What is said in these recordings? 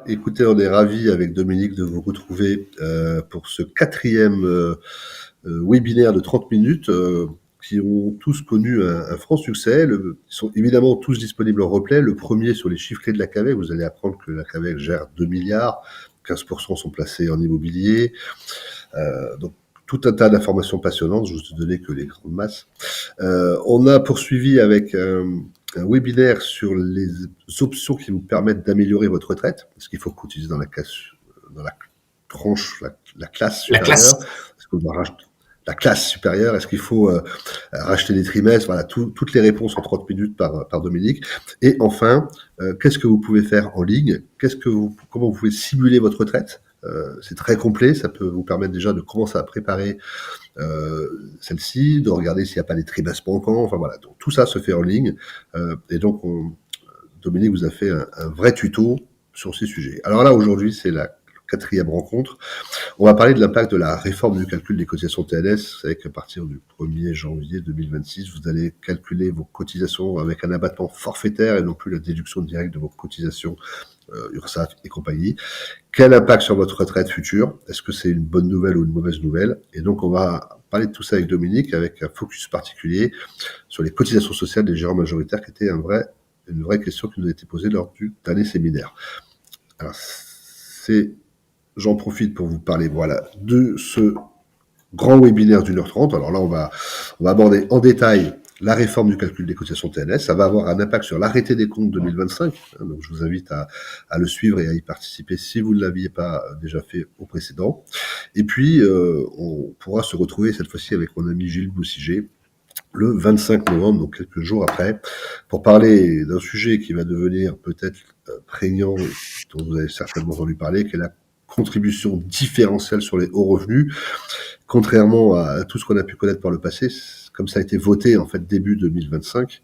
Écoutez, on est ravis avec Dominique de vous retrouver pour ce quatrième webinaire de 30 minutes qui ont tous connu un franc succès. Ils sont évidemment tous disponibles en replay. Le premier sur les chiffres clés de la CAVEC, vous allez apprendre que la CAVEC gère 2 milliards, 15% sont placés en immobilier. Donc tout un tas d'informations passionnantes, je ne vous ai donné que les grandes masses. On a poursuivi avec un webinaire sur les options qui vous permettent d'améliorer votre retraite. Est-ce qu'il faut cotiser dans la tranche, la classe supérieure? Est-ce qu'on doit racheter la classe supérieure? Est-ce qu'il faut racheter des trimestres? Voilà, toutes les réponses en 30 minutes par Dominique. Et enfin, qu'est-ce que vous pouvez faire en ligne? Comment vous pouvez simuler votre retraite? C'est très complet, ça peut vous permettre déjà de commencer à préparer celle-ci, de regarder s'il n'y a pas des trimestres manquants, enfin voilà, donc tout ça se fait en ligne, et donc Dominique vous a fait un vrai tuto sur ces sujets. Alors là, aujourd'hui, c'est la quatrième rencontre. On va parler de l'impact de la réforme du calcul des cotisations TNS. Vous savez qu'à partir du 1er janvier 2026, vous allez calculer vos cotisations avec un abattement forfaitaire et non plus la déduction directe de vos cotisations URSSAF et compagnie. Quel impact sur votre retraite future? Est-ce que c'est une bonne nouvelle ou une mauvaise nouvelle? Et donc, on va parler de tout ça avec Dominique, avec un focus particulier sur les cotisations sociales des gérants majoritaires, qui était une vraie question qui nous a été posée lors du dernier séminaire. Alors, j'en profite pour vous parler, voilà, de ce grand webinaire d'1h30. Alors là, on va aborder en détail la réforme du calcul des cotisations TNS. Ça va avoir un impact sur l'arrêté des comptes 2025. Donc, je vous invite à le suivre et à y participer si vous ne l'aviez pas déjà fait au précédent. Et puis, on pourra se retrouver cette fois-ci avec mon ami Gilles Boussiger le 25 novembre, donc quelques jours après, pour parler d'un sujet qui va devenir peut-être prégnant, dont vous avez certainement entendu parler, qui est la contribution différentielle sur les hauts revenus. Contrairement à tout ce qu'on a pu connaître par le passé, comme ça a été voté en fait début 2025,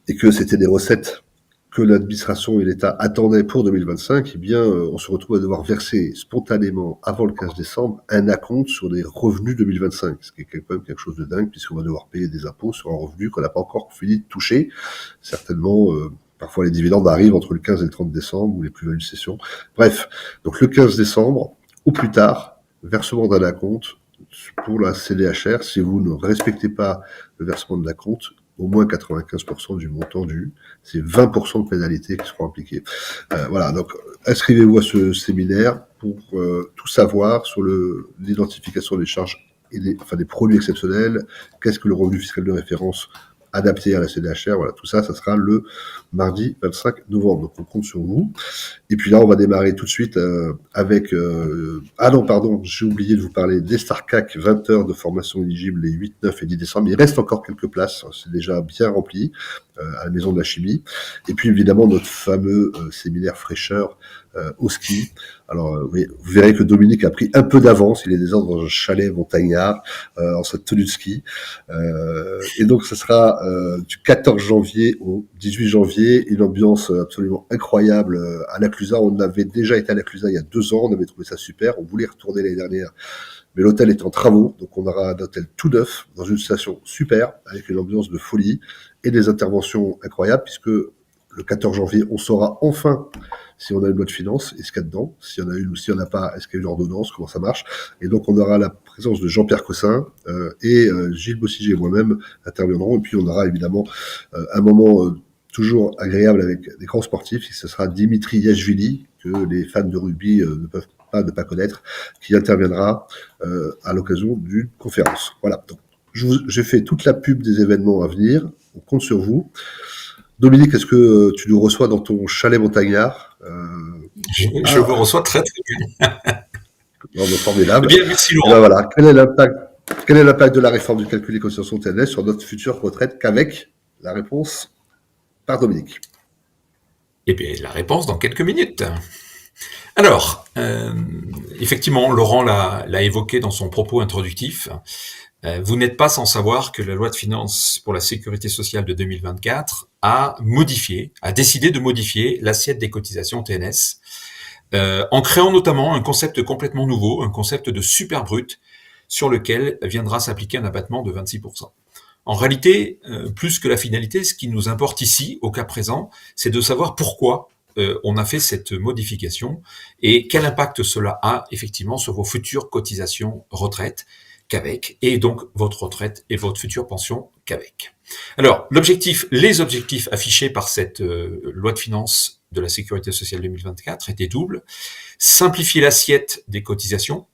et que c'était des recettes que l'administration et l'État attendaient pour 2025, eh bien, on se retrouve à devoir verser spontanément, avant le 15 décembre, un acompte sur les revenus 2025, ce qui est quand même quelque chose de dingue, puisqu'on va devoir payer des impôts sur un revenu qu'on n'a pas encore fini de toucher. Certainement, parfois les dividendes arrivent entre le 15 et le 30 décembre, ou les plus-values de cession. Bref, donc le 15 décembre, ou plus tard, versement d'un acompte pour la CDHR. Si vous ne respectez pas le versement de l'acompte, au moins 95% du montant dû, c'est 20% de pénalités qui seront appliquées. Voilà, donc inscrivez-vous à ce séminaire pour tout savoir sur l'identification des charges et des produits exceptionnels, qu'est-ce que le revenu fiscal de référence adapté à la CDHR, voilà, tout ça, ça sera le mardi 25 novembre. Donc on compte sur vous. Et puis là, on va démarrer tout de suite avec... Ah non, pardon, j'ai oublié de vous parler des StarCAC, 20 heures de formation éligible les 8, 9 et 10 décembre. Il reste encore quelques places, c'est déjà bien rempli à la Maison de la Chimie. Et puis évidemment, notre fameux séminaire fraîcheur au ski. Alors, oui, vous verrez que Dominique a pris un peu d'avance. Il est déjà dans un chalet montagnard en sa tenue de ski. Et donc, ce sera du 14 janvier au 18 janvier. Une ambiance absolument incroyable à l'Acclusa. On avait déjà été à l'Acclusa il y a 2 ans. On avait trouvé ça super. On voulait y retourner l'année dernière. Mais l'hôtel est en travaux. Donc, on aura un hôtel tout neuf dans une station super avec une ambiance de folie et des interventions incroyables puisque le 14 janvier, on saura enfin si on a une loi de finances et ce qu'il y a dedans, s'il y en a une ou s'il n'y en a pas, est-ce qu'il y a une ordonnance, comment ça marche. Et donc, on aura la présence de Jean-Pierre Cossin et Gilles Boussiger et moi-même interviendrons. Et puis, on aura évidemment un moment toujours agréable avec des grands sportifs. Et ce sera Dimitri Yachvili, que les fans de rugby ne peuvent pas ne pas connaître, qui interviendra à l'occasion d'une conférence. Voilà, donc j'ai fait toute la pub des événements à venir. On compte sur vous. Dominique, est-ce que tu nous reçois dans ton chalet montagnard Je vous reçois très très bien. Formidable. Bien, merci Laurent. Ben voilà. Quel est l'impact de la réforme du calcul des cotisations TNS sur notre future retraite qu'avec la réponse par Dominique? Eh bien, la réponse dans quelques minutes. Alors, effectivement, Laurent l'a évoqué dans son propos introductif. Vous n'êtes pas sans savoir que la loi de finances pour la sécurité sociale de 2024 a décidé de modifier l'assiette des cotisations TNS, en créant notamment un concept complètement nouveau, un concept de super brut, sur lequel viendra s'appliquer un abattement de 26%. En réalité, plus que la finalité, ce qui nous importe ici, au cas présent, c'est de savoir pourquoi on a fait cette modification et quel impact cela a effectivement sur vos futures cotisations retraite qu'avec, et donc votre retraite et votre future pension qu'avec. Alors, les objectifs affichés par cette loi de finances de la Sécurité sociale 2024 étaient doubles. Simplifier l'assiette des cotisations,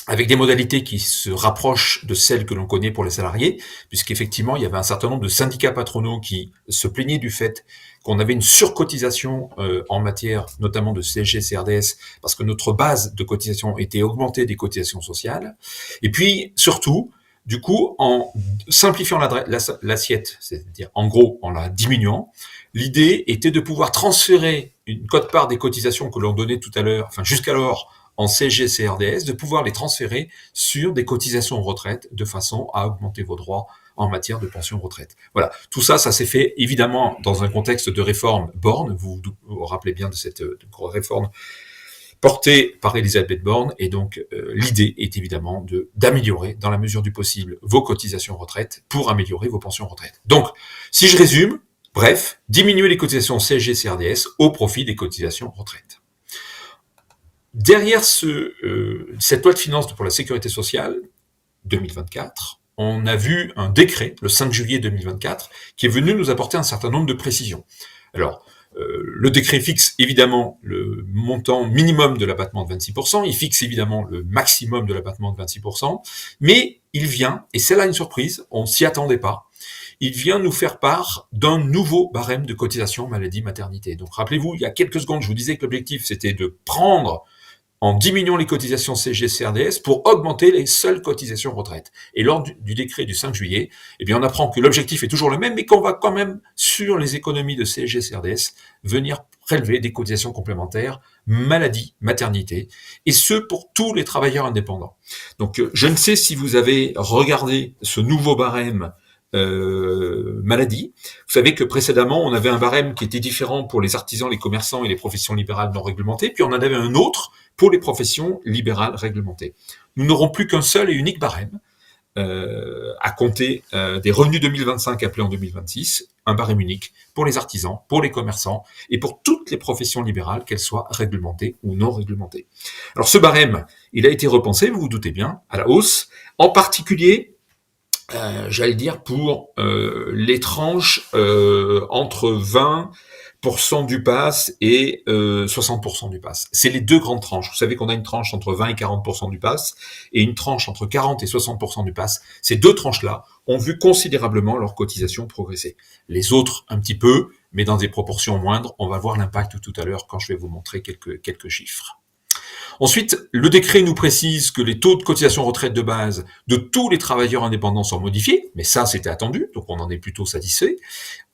avec des modalités qui se rapprochent de celles que l'on connaît pour les salariés, puisqu'effectivement, il y avait un certain nombre de syndicats patronaux qui se plaignaient du fait qu'on avait une surcotisation en matière notamment de CSG, CRDS, parce que notre base de cotisation était augmentée des cotisations sociales. Et puis, surtout, du coup, en simplifiant l'assiette, c'est-à-dire en gros en la diminuant, l'idée était de pouvoir transférer une quote-part des cotisations que l'on donnait tout à l'heure, enfin jusqu'alors, en CSG, CRDS, de pouvoir les transférer sur des cotisations retraite de façon à augmenter vos droits en matière de pension retraite. Voilà, tout ça, ça s'est fait évidemment dans un contexte de réforme Borne. Vous vous rappelez bien de cette réforme portée par Elisabeth Borne, et donc l'idée est évidemment d'améliorer dans la mesure du possible vos cotisations retraite pour améliorer vos pensions retraite. Donc, si je résume, bref, diminuer les cotisations CSG, CRDS au profit des cotisations retraite. Derrière cette loi de finances pour la sécurité sociale 2024, on a vu un décret, le 5 juillet 2024, qui est venu nous apporter un certain nombre de précisions. Alors, le décret fixe évidemment le montant minimum de l'abattement de 26%, il fixe évidemment le maximum de l'abattement de 26%, mais il vient, et c'est là une surprise, on s'y attendait pas, il vient nous faire part d'un nouveau barème de cotisation maladie maternité. Donc rappelez-vous, il y a quelques secondes, je vous disais que l'objectif c'était de prendre en diminuant les cotisations CSG-CRDS pour augmenter les seules cotisations retraite. Et lors du décret du 5 juillet, eh bien, on apprend que l'objectif est toujours le même, mais qu'on va quand même, sur les économies de CSG-CRDS, venir prélever des cotisations complémentaires, maladie, maternité, et ce, pour tous les travailleurs indépendants. Donc, je ne sais si vous avez regardé ce nouveau barème maladie. Vous savez que précédemment, on avait un barème qui était différent pour les artisans, les commerçants et les professions libérales non réglementées, puis on en avait un autre pour les professions libérales réglementées. Nous n'aurons plus qu'un seul et unique barème à compter des revenus 2025 appelés en 2026, un barème unique pour les artisans, pour les commerçants et pour toutes les professions libérales, qu'elles soient réglementées ou non réglementées. Alors ce barème, il a été repensé, vous vous doutez bien, à la hausse, en particulier j'allais dire pour les tranches entre 20% du pass et 60% du pass. C'est les deux grandes tranches. Vous savez qu'on a une tranche entre 20 et 40% du pass et une tranche entre 40 et 60% du pass. Ces deux tranches-là ont vu considérablement leur cotisation progresser. Les autres, un petit peu, mais dans des proportions moindres. On va voir l'impact tout à l'heure quand je vais vous montrer quelques chiffres. Ensuite, le décret nous précise que les taux de cotisation retraite de base de tous les travailleurs indépendants sont modifiés, mais ça c'était attendu, donc on en est plutôt satisfait.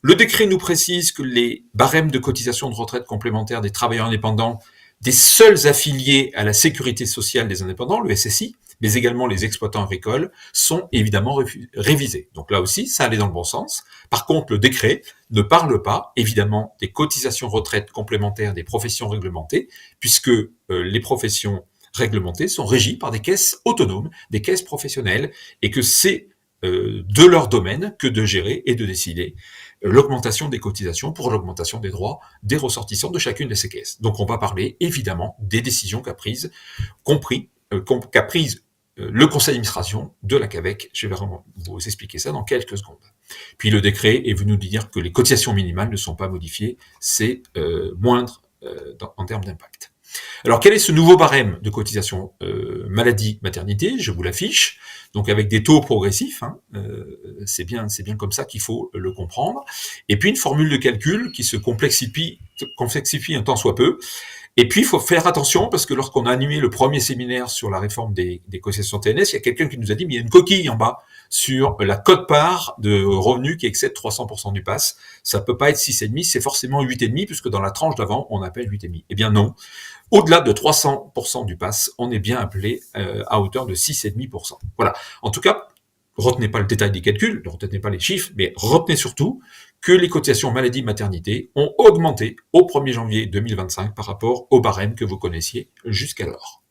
Le décret nous précise que les barèmes de cotisation de retraite complémentaire des travailleurs indépendants, des seuls affiliés à la sécurité sociale des indépendants, le SSI, mais également les exploitants agricoles, sont évidemment révisés. Donc là aussi, ça allait dans le bon sens. Par contre, le décret ne parle pas, évidemment, des cotisations retraite complémentaires des professions réglementées, puisque les professions réglementées sont régies par des caisses autonomes, des caisses professionnelles, et que c'est de leur domaine que de gérer et de décider l'augmentation des cotisations pour l'augmentation des droits des ressortissants de chacune de ces caisses. Donc on va parler, évidemment, des décisions qu'a prises le conseil d'administration de la CAVEC. Je vais vraiment vous expliquer ça dans quelques secondes. Puis le décret est venu nous dire que les cotisations minimales ne sont pas modifiées, c'est moindre en termes d'impact. Alors quel est ce nouveau barème de cotisation maladie, maternité? Je vous l'affiche, donc avec des taux progressifs, c'est bien comme ça qu'il faut le comprendre, et puis une formule de calcul qui se complexifie un tant soit peu. Et puis, il faut faire attention, parce que lorsqu'on a animé le premier séminaire sur la réforme des cotisations TNS, il y a quelqu'un qui nous a dit, mais il y a une coquille en bas sur la quote-part de revenus qui excède 300% du pass. Ça peut pas être 6,5, c'est forcément 8,5, puisque dans la tranche d'avant, on appelle 8,5. Eh bien non. Au-delà de 300% du pass, on est bien appelé à hauteur de 6,5%. Voilà. En tout cas, retenez pas le détail des calculs, ne retenez pas les chiffres, mais retenez surtout que les cotisations maladie-maternité ont augmenté au 1er janvier 2025 par rapport au barème que vous connaissiez jusqu'alors.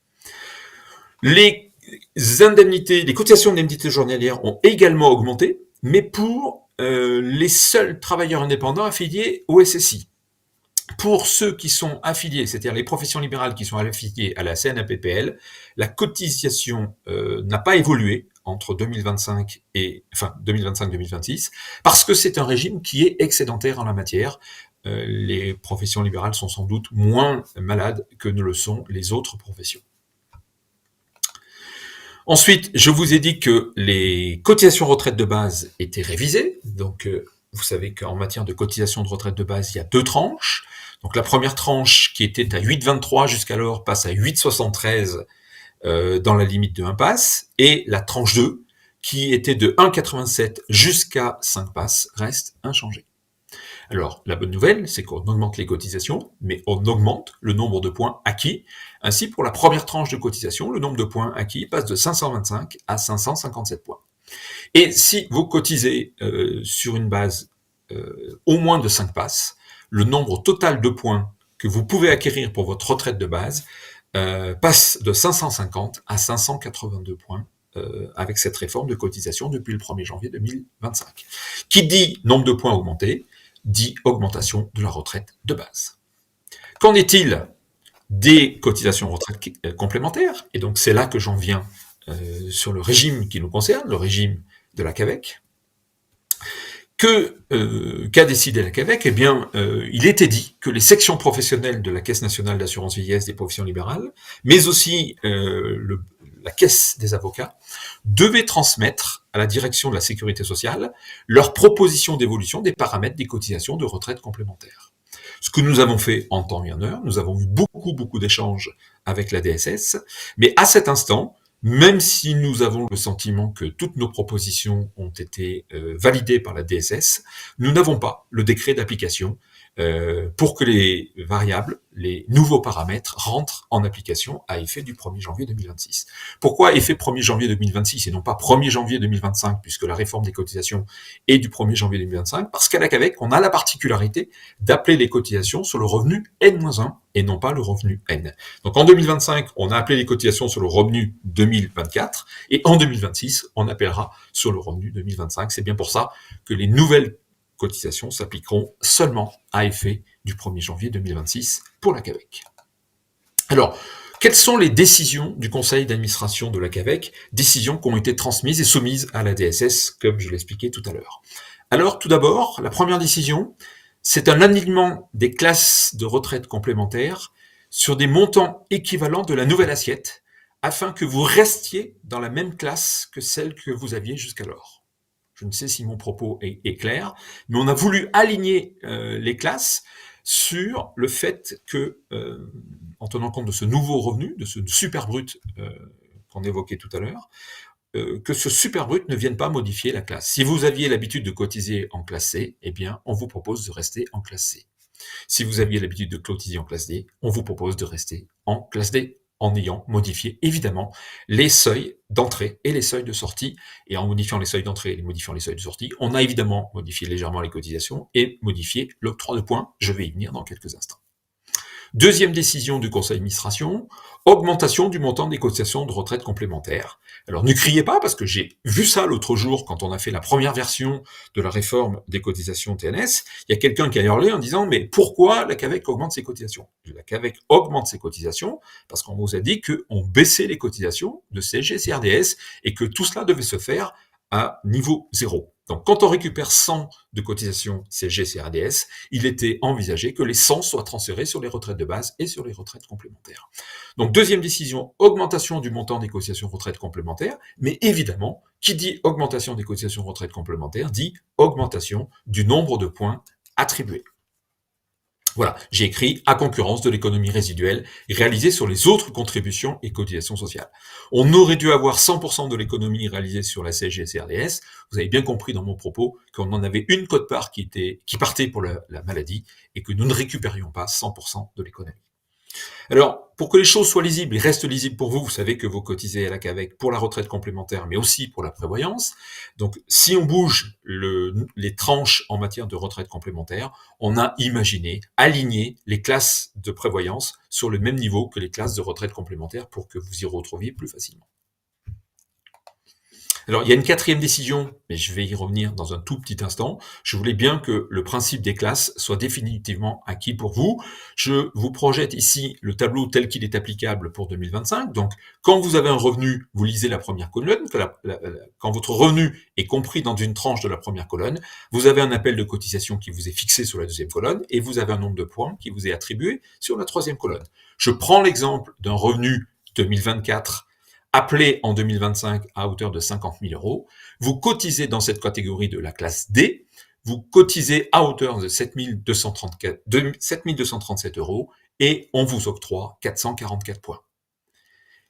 Les cotisations d'indemnité journalière ont également augmenté, mais pour les seuls travailleurs indépendants affiliés au SSI. Pour ceux qui sont affiliés, c'est-à-dire les professions libérales qui sont affiliées à la CNAPPL, la cotisation n'a pas évolué entre 2025 et 2025-2026 parce que c'est un régime qui est excédentaire en la matière. Les professions libérales sont sans doute moins malades que ne le sont les autres professions. Ensuite, je vous ai dit que les cotisations retraite de base étaient révisées. Donc, vous savez qu'en matière de cotisation de retraite de base, il y a 2 tranches. Donc, la première tranche, qui était à 8,23 jusqu'alors, passe à 8,73 dans la limite de 1 pass. Et la tranche 2, qui était de 1,87 jusqu'à 5 passes, reste inchangée. Alors, la bonne nouvelle, c'est qu'on augmente les cotisations, mais on augmente le nombre de points acquis. Ainsi, pour la première tranche de cotisation, le nombre de points acquis passe de 525 à 557 points. Et si vous cotisez sur une base au moins de 5 passes, le nombre total de points que vous pouvez acquérir pour votre retraite de base passe de 550 à 582 points avec cette réforme de cotisation depuis le 1er janvier 2025. Qui dit nombre de points augmentés, dit augmentation de la retraite de base. Qu'en est-il des cotisations retraite complémentaires? Et donc c'est là que j'en viens sur le régime qui nous concerne, le régime de la CAVEC. Qu'a décidé la CAVEC? Eh bien, il était dit que les sections professionnelles de la Caisse nationale d'assurance vieillesse des professions libérales, mais aussi la Caisse des avocats, devaient transmettre à la direction de la sécurité sociale leurs propositions d'évolution des paramètres des cotisations de retraite complémentaire. Ce que nous avons fait en temps et en heure, nous avons eu beaucoup d'échanges avec la DSS, mais à cet instant, même si nous avons le sentiment que toutes nos propositions ont été validées par la DSS, nous n'avons pas le décret d'application pour que les variables, les nouveaux paramètres rentrent en application à effet du 1er janvier 2026. Pourquoi effet 1er janvier 2026 et non pas 1er janvier 2025, puisque la réforme des cotisations est du 1er janvier 2025? Parce qu'à la CAVEC, on a la particularité d'appeler les cotisations sur le revenu N-1 et non pas le revenu N. Donc en 2025, on a appelé les cotisations sur le revenu 2024 et en 2026, on appellera sur le revenu 2025. C'est bien pour ça que les nouvelles cotisations s'appliqueront seulement à effet du 1er janvier 2026 pour la CAVEC. Alors, quelles sont les décisions du conseil d'administration de la CAVEC, décisions qui ont été transmises et soumises à la DSS, comme je l'expliquais tout à l'heure? Alors, tout d'abord, la première décision, c'est un alignement des classes de retraite complémentaires sur des montants équivalents de la nouvelle assiette, afin que vous restiez dans la même classe que celle que vous aviez jusqu'alors. Je ne sais si mon propos est clair, mais on a voulu aligner les classes sur le fait que, en tenant compte de ce nouveau revenu, de ce super brut qu'on évoquait tout à l'heure, que ce super brut ne vienne pas modifier la classe. Si vous aviez l'habitude de cotiser en classe C, eh bien, on vous propose de rester en classe C. Si vous aviez l'habitude de cotiser en classe D, on vous propose de rester en classe D, en ayant modifié évidemment les seuils d'entrée et les seuils de sortie. Et en modifiant les seuils d'entrée et modifiant les seuils de sortie, on a évidemment modifié légèrement les cotisations et modifié l'octroi de points. Je vais y venir dans quelques instants. Deuxième décision du conseil d'administration, augmentation du montant des cotisations de retraite complémentaires. Alors ne criez pas, parce que j'ai vu ça l'autre jour quand on a fait la première version de la réforme des cotisations TNS. Il y a quelqu'un qui a hurlé en disant « Mais pourquoi la CAVEC augmente ses cotisations ?» La CAVEC augmente ses cotisations parce qu'on vous a dit qu'on baissait les cotisations de CSG, CRDS et que tout cela devait se faire à niveau zéro. Donc, quand on récupère 100 de cotisations CSG, CRDS, il était envisagé que les 100 soient transférés sur les retraites de base et sur les retraites complémentaires. Donc, deuxième décision, augmentation du montant des cotisations retraites complémentaires, mais évidemment, qui dit augmentation des cotisations retraites complémentaires dit augmentation du nombre de points attribués. Voilà, j'ai écrit à concurrence de l'économie résiduelle réalisée sur les autres contributions et cotisations sociales. On aurait dû avoir 100% de l'économie réalisée sur la CSG et CRDS. Vous avez bien compris dans mon propos qu'on en avait une quote-part qui partait pour la maladie et que nous ne récupérions pas 100% de l'économie. Alors, pour que les choses soient lisibles et restent lisibles pour vous, vous savez que vous cotisez à la CAVEC pour la retraite complémentaire, mais aussi pour la prévoyance. Donc, si on bouge les tranches en matière de retraite complémentaire, on a imaginé aligner les classes de prévoyance sur le même niveau que les classes de retraite complémentaire pour que vous y retrouviez plus facilement. Alors, il y a une quatrième décision, mais je vais y revenir dans un tout petit instant. Je voulais bien que le principe des classes soit définitivement acquis pour vous. Je vous projette ici le tableau tel qu'il est applicable pour 2025. Donc, quand vous avez un revenu, vous lisez la première colonne. Quand votre revenu est compris dans une tranche de la première colonne, vous avez un appel de cotisation qui vous est fixé sur la deuxième colonne et vous avez un nombre de points qui vous est attribué sur la troisième colonne. Je prends l'exemple d'un revenu 2024 appelé en 2025 à hauteur de 50 000 euros, vous cotisez dans cette catégorie de la classe D, vous cotisez à hauteur de 7 237 euros et on vous octroie 444 points.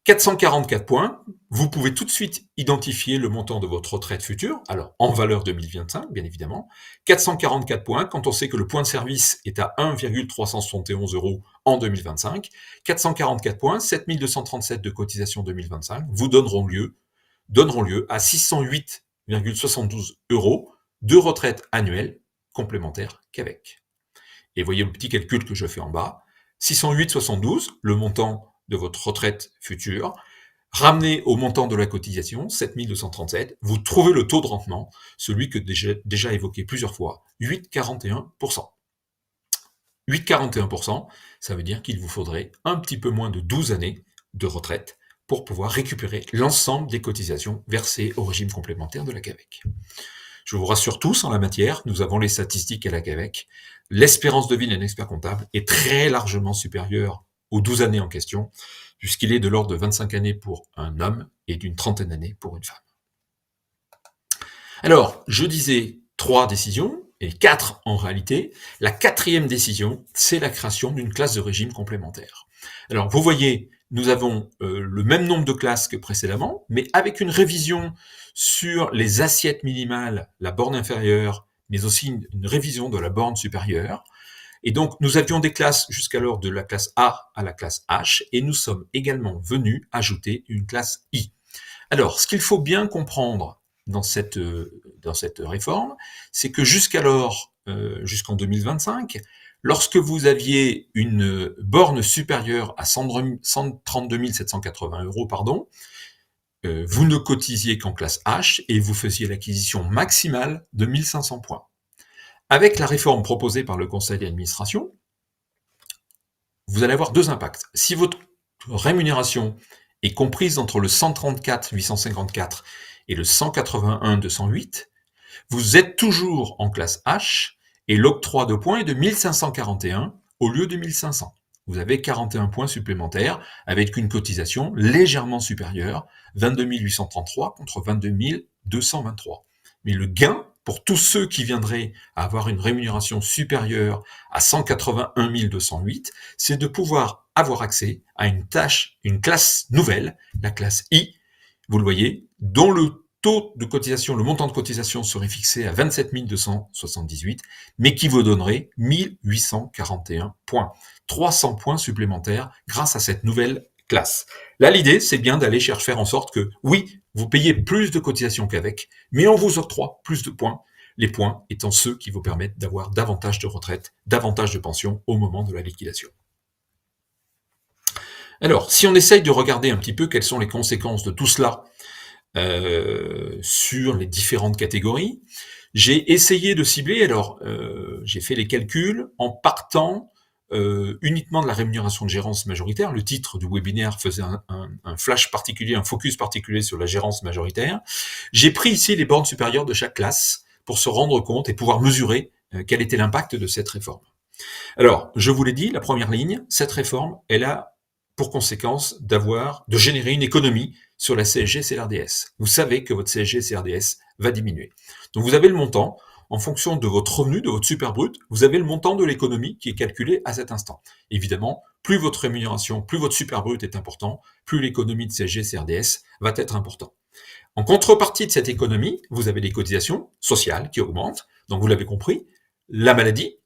444 points, vous pouvez tout de suite identifier le montant de votre retraite future, alors en valeur 2025, bien évidemment. 444 points, quand on sait que le point de service est à 1,371 euros en 2025, 444 points, 7237 de cotisation 2025, vous donneront lieu à 608,72 euros de retraite annuelle complémentaire qu'avec. Et voyez le petit calcul que je fais en bas, 608,72, le montant de votre retraite future, ramené au montant de la cotisation, 7237, vous trouvez le taux de rendement, celui que déjà évoqué plusieurs fois, 8,41%. 8,41%, ça veut dire qu'il vous faudrait un petit peu moins de 12 années de retraite pour pouvoir récupérer l'ensemble des cotisations versées au régime complémentaire de la CAVEC. Je vous rassure tous en la matière, nous avons les statistiques à la CAVEC. L'espérance de vie d'un expert comptable est très largement supérieure aux 12 années en question, puisqu'il est de l'ordre de 25 années pour un homme et d'une trentaine d'années pour une femme. Alors, je disais 3 décisions, et 4 en réalité. La 4e décision, c'est la création d'une classe de régime complémentaire. Alors, vous voyez, nous avons le même nombre de classes que précédemment, mais avec une révision sur les assiettes minimales, la borne inférieure, mais aussi une révision de la borne supérieure. Et donc, nous avions des classes jusqu'alors de la classe A à la classe H, et nous sommes également venus ajouter une classe I. Alors, ce qu'il faut bien comprendre dans cette réforme, c'est que jusqu'alors, jusqu'en 2025, lorsque vous aviez une borne supérieure à 132 780 euros, vous ne cotisiez qu'en classe H et vous faisiez l'acquisition maximale de 1500 points. Avec la réforme proposée par le conseil d'administration, vous allez avoir 2 impacts. Si votre rémunération est comprise entre le 134 854 et le 181 208, vous êtes toujours en classe H et l'octroi de points est de 1541 au lieu de 1500. Vous avez 41 points supplémentaires avec une cotisation légèrement supérieure, 22 833 contre 22 223. Mais le gain pour tous ceux qui viendraient à avoir une rémunération supérieure à 181 208, c'est de pouvoir avoir accès à une classe nouvelle, la classe I, vous le voyez, dont le taux de cotisation, le montant de cotisation serait fixé à 27 278, mais qui vous donnerait 1841 points. 300 points supplémentaires grâce à cette nouvelle classe. Là, l'idée, c'est bien d'aller faire en sorte que, oui, vous payez plus de cotisations qu'avec, mais on vous octroie plus de points, les points étant ceux qui vous permettent d'avoir davantage de retraite, davantage de pension au moment de la liquidation. Alors, si on essaye de regarder un petit peu quelles sont les conséquences de tout cela sur les différentes catégories, j'ai essayé de cibler, alors j'ai fait les calculs en partant uniquement de la rémunération de gérance majoritaire. Le titre du webinaire faisait un flash particulier, un focus particulier sur la gérance majoritaire. J'ai pris ici les bornes supérieures de chaque classe pour se rendre compte et pouvoir mesurer quel était l'impact de cette réforme. Alors, je vous l'ai dit, la première ligne, cette réforme, elle a pour conséquence de générer une économie sur la CSG-CRDS. Vous savez que votre CSG-CRDS va diminuer. Donc vous avez le montant, en fonction de votre revenu, de votre super brut, vous avez le montant de l'économie qui est calculé à cet instant. Évidemment, plus votre rémunération, plus votre super brut est important, plus l'économie de CSG-CRDS va être importante. En contrepartie de cette économie, vous avez les cotisations sociales qui augmentent, donc vous l'avez compris, la maladie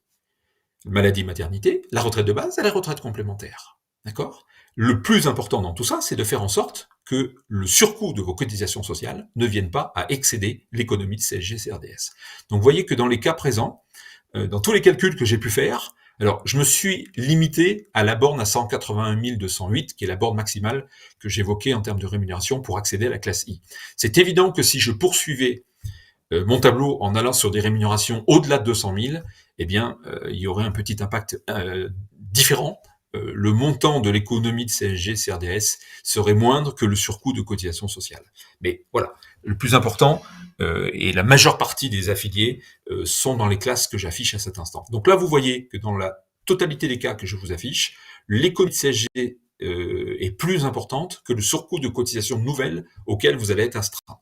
maternité, la retraite de base et la retraite complémentaire. D'accord ? Le plus important dans tout ça, c'est de faire en sorte que le surcoût de vos cotisations sociales ne vienne pas à excéder l'économie de CSG-CRDS. Donc vous voyez que dans les cas présents, dans tous les calculs que j'ai pu faire, Alors, je me suis limité à la borne à 181 208, qui est la borne maximale que j'évoquais en termes de rémunération pour accéder à la classe I. C'est évident que si je poursuivais mon tableau en allant sur des rémunérations au-delà de 200 000, eh bien, il y aurait un petit impact différent. Le montant de l'économie de CSG, CRDS serait moindre que le surcoût de cotisation sociale. Mais voilà, le plus important, et la majeure partie des affiliés sont dans les classes que j'affiche à cet instant. Donc là, vous voyez que dans la totalité des cas que je vous affiche, l'économie de CSG est plus importante que le surcoût de cotisation nouvelle auquel vous allez être astreint.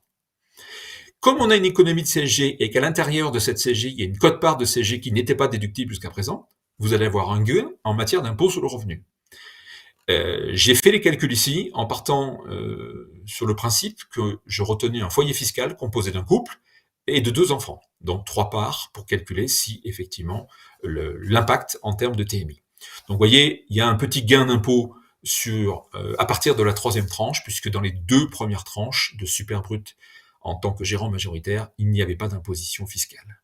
Comme on a une économie de CSG et qu'à l'intérieur de cette CSG, il y a une quote-part de CSG qui n'était pas déductible jusqu'à présent, vous allez avoir un gain en matière d'impôt sur le revenu. J'ai fait les calculs ici en partant sur le principe que je retenais un foyer fiscal composé d'un couple et de 2 enfants, donc 3 parts pour calculer si effectivement l'impact en termes de TMI. Donc vous voyez, il y a un petit gain d'impôt à partir de la 3e tranche, puisque dans les 2 premières tranches de super brut en tant que gérant majoritaire, il n'y avait pas d'imposition fiscale.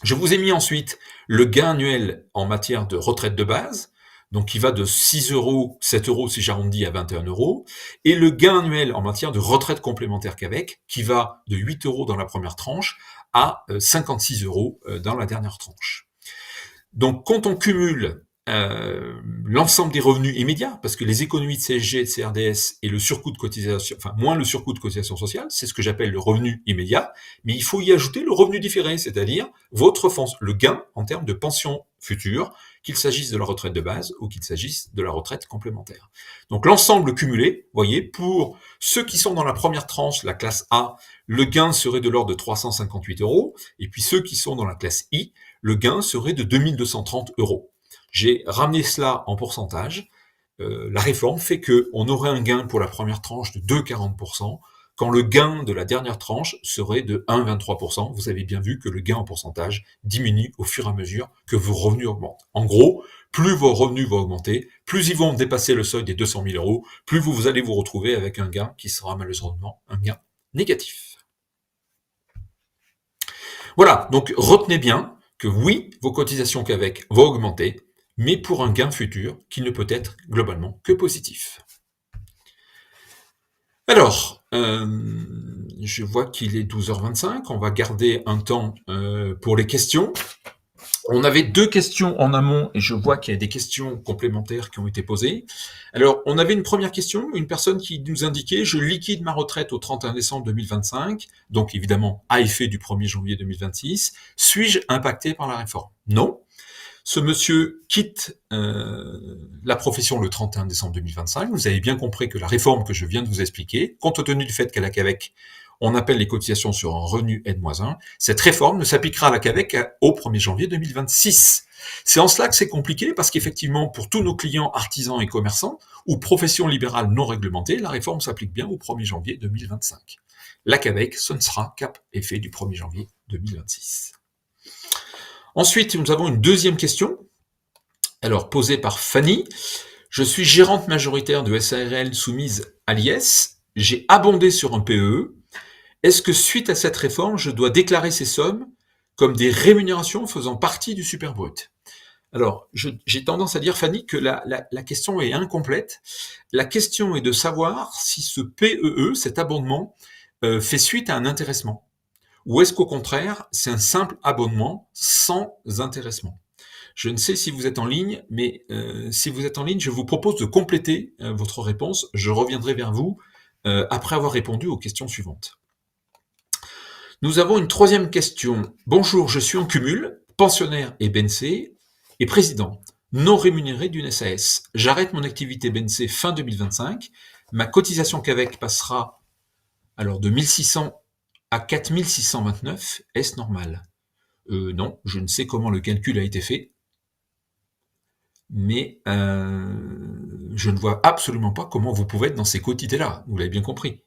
Je vous ai mis ensuite le gain annuel en matière de retraite de base, donc qui va de 6 €, 7 € si j'arrondis à 21 €, et le gain annuel en matière de retraite complémentaire qu'avec, qui va de 8 € dans la première tranche à 56 € dans la dernière tranche. Donc quand on cumule l'ensemble des revenus immédiats, parce que les économies de CSG et de CRDS et le surcoût de cotisation, enfin moins le surcoût de cotisation sociale, c'est ce que j'appelle le revenu immédiat, mais il faut y ajouter le revenu différé, c'est-à-dire le gain en termes de pension future, qu'il s'agisse de la retraite de base ou qu'il s'agisse de la retraite complémentaire. Donc l'ensemble cumulé, vous voyez, pour ceux qui sont dans la première tranche, la classe A, le gain serait de l'ordre de 358 €, et puis ceux qui sont dans la classe I, le gain serait de 2230 €. J'ai ramené cela en pourcentage. La réforme fait qu'on aurait un gain pour la première tranche de 2,40%, quand le gain de la dernière tranche serait de 1,23%. Vous avez bien vu que le gain en pourcentage diminue au fur et à mesure que vos revenus augmentent. En gros, plus vos revenus vont augmenter, plus ils vont dépasser le seuil des 200 000 €, plus vous allez vous retrouver avec un gain qui sera malheureusement un gain négatif. Voilà, donc retenez bien que oui, vos cotisations qu'avec vont augmenter, mais pour un gain futur qui ne peut être globalement que positif. Alors, je vois qu'il est 12h25, on va garder un temps pour les questions. On avait 2 questions en amont et je vois qu'il y a des questions complémentaires qui ont été posées. Alors, on avait une première question, une personne qui nous indiquait « Je liquide ma retraite au 31 décembre 2025, donc évidemment à effet du 1er janvier 2026. Suis-je impacté par la réforme ?» Non. Ce monsieur quitte la profession le 31 décembre 2025. Vous avez bien compris que la réforme que je viens de vous expliquer, compte tenu du fait qu'à la CAVEC, on appelle les cotisations sur un revenu N-1, cette réforme ne s'appliquera à la CAVEC au 1er janvier 2026. C'est en cela que c'est compliqué, parce qu'effectivement, pour tous nos clients artisans et commerçants, ou professions libérales non réglementées, la réforme s'applique bien au 1er janvier 2025. La CAVEC, ce ne sera qu'à effet du 1er janvier 2026. Ensuite, nous avons une deuxième question, alors posée par Fanny. Je suis gérante majoritaire de SARL soumise à l'IS. J'ai abondé sur un PEE. Est-ce que suite à cette réforme, je dois déclarer ces sommes comme des rémunérations faisant partie du super brut? Alors, j'ai tendance à dire, Fanny, que la question est incomplète. La question est de savoir si ce PEE, cet abondement, fait suite à un intéressement. Ou est-ce qu'au contraire, c'est un simple abonnement sans intéressement? Je ne sais si vous êtes en ligne, mais si vous êtes en ligne, je vous propose de compléter votre réponse. Je reviendrai vers vous après avoir répondu aux questions suivantes. Nous avons une troisième question. Bonjour, je suis en cumul, pensionnaire et BNC, et président, non rémunéré d'une SAS. J'arrête mon activité BNC fin 2025. Ma cotisation CAVEC passera alors de 1600 à 4629. Est-ce normal? Non, je ne sais comment le calcul a été fait, mais je ne vois absolument pas comment vous pouvez être dans ces quotités-là. Vous l'avez bien compris.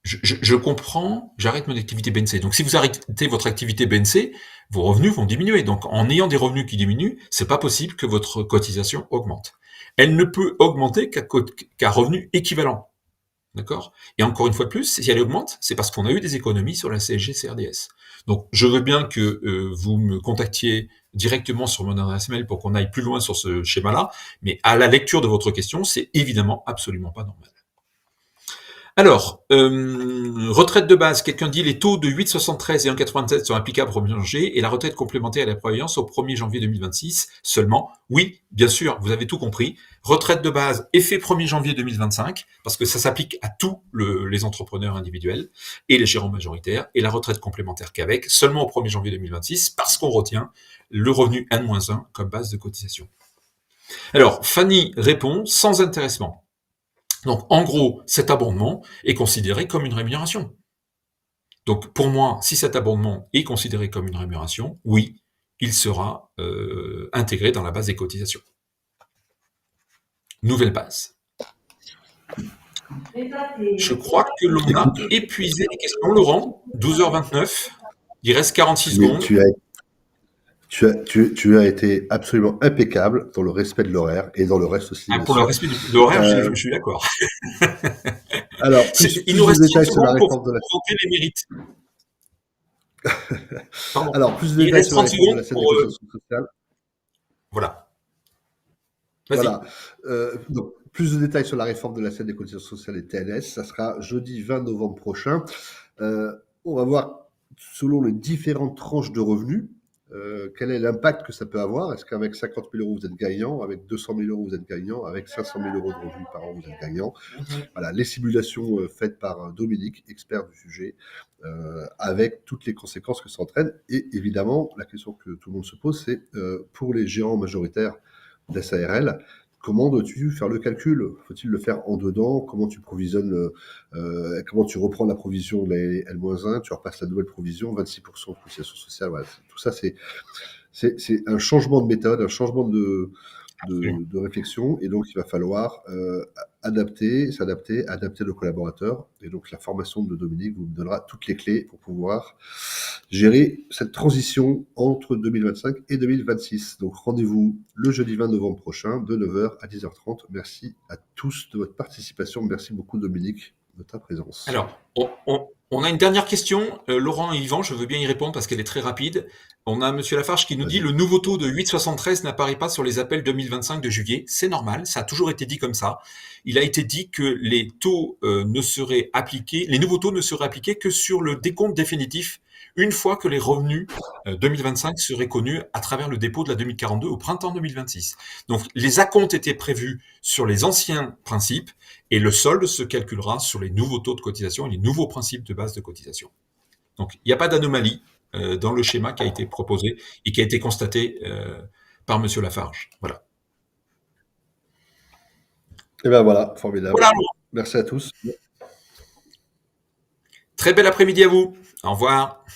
Je comprends, j'arrête mon activité BNC. Donc si vous arrêtez votre activité BNC, vos revenus vont diminuer. Donc en ayant des revenus qui diminuent, c'est pas possible que votre cotisation augmente. Elle ne peut augmenter qu'à revenu équivalent. D'accord? Et encore une fois de plus, si elle augmente, c'est parce qu'on a eu des économies sur la CSG CRDS. Donc, je veux bien que vous me contactiez directement sur mon adresse mail pour qu'on aille plus loin sur ce schéma-là, mais à la lecture de votre question, c'est évidemment absolument pas normal. Alors, retraite de base, quelqu'un dit les taux de 8,73 et 1,87 sont applicables au 1er janvier et la retraite complémentaire à la prévoyance au 1er janvier 2026 seulement. Oui, bien sûr, vous avez tout compris. Retraite de base, effet 1er janvier 2025, parce que ça s'applique à tous les entrepreneurs individuels et les gérants majoritaires, et la retraite complémentaire qu'avec, seulement au 1er janvier 2026, parce qu'on retient le revenu N-1 comme base de cotisation. Alors, Fanny répond sans intéressement. Donc, en gros, cet abondement est considéré comme une rémunération. Donc, pour moi, si cet abondement est considéré comme une rémunération, oui, il sera intégré dans la base des cotisations. Nouvelle base. Je crois que l'on a épuisé les questions, Laurent. 12h29. Il reste 46 Mais secondes. tu as été absolument impeccable dans le respect de l'horaire et dans le reste aussi. Pour le respect de l'horaire, je suis d'accord. Alors, il nous reste 30 secondes pour présenter les mérites. Pardon. Alors, plus de détails sur la réforme de la scène des cotisations sociales. Voilà. Voilà. Donc, plus de détails sur la réforme de la scène des cotisations sociales et TNS, ça sera jeudi 20 novembre prochain. On va voir, selon les différentes tranches de revenus, quel est l'impact que ça peut avoir. Est-ce qu'avec 50 000 euros, vous êtes gagnant? Avec 200 000 euros, vous êtes gagnant? Avec 500 000 euros de revenus par an, vous êtes gagnant? Voilà, les simulations faites par Dominique, expert du sujet, avec toutes les conséquences que ça entraîne. Et évidemment, la question que tout le monde se pose, c'est pour les gérants majoritaires d'SARL, comment dois-tu faire le calcul? Faut-il le faire en dedans? Comment tu provisionnes, comment tu reprends la provision de la L-1, tu repasses la nouvelle provision, 26% de cotisation sociale. Voilà, tout ça, c'est un changement de méthode, un changement de réflexion, et donc il va falloir adapter le collaborateur. Et donc la formation de Dominique vous donnera toutes les clés pour pouvoir gérer cette transition entre 2025 et 2026. Donc rendez-vous le jeudi 20 novembre prochain de 9h à 10h30. Merci à tous de votre participation. Merci beaucoup Dominique de ta présence. Alors, on a une dernière question. Laurent et Yvan, je veux bien y répondre parce qu'elle est très rapide. On a Monsieur Lafarge qui nous dit le nouveau taux de 8,73 n'apparaît pas sur les appels 2025 de juillet. C'est normal, ça a toujours été dit comme ça. Il a été dit que les taux ne seraient appliqués, les nouveaux taux ne seraient appliqués que sur le décompte définitif une fois que les revenus 2025 seraient connus à travers le dépôt de la 2042 au printemps 2026. Donc les acomptes étaient prévus sur les anciens principes et le solde se calculera sur les nouveaux taux de cotisation et les nouveaux principes de base de cotisation. Donc il n'y a pas d'anomalie dans le schéma qui a été proposé et qui a été constaté par Monsieur Lafarge. Voilà. Et ben voilà, formidable. Voilà. Merci à tous. Très bel après-midi à vous. Au revoir.